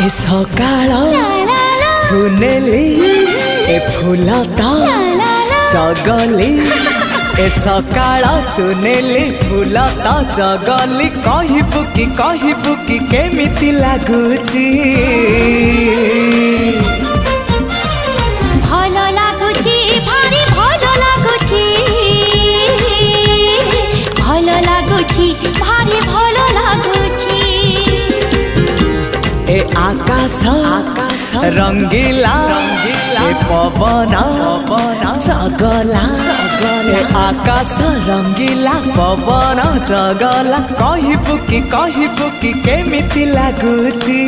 ए सकाळ सुनेली ए फूलता चगली ए सकाळ सुनेली फूलता चगली कहबू कि केमिति लागुची भल लागुची भारी भल लागुची भल लागुची भारी भल लागुची ए आकाश रंगीला ए पवन चगला ए आकाश रंगीला पवन चगला कहबू कि केमिति लागुची।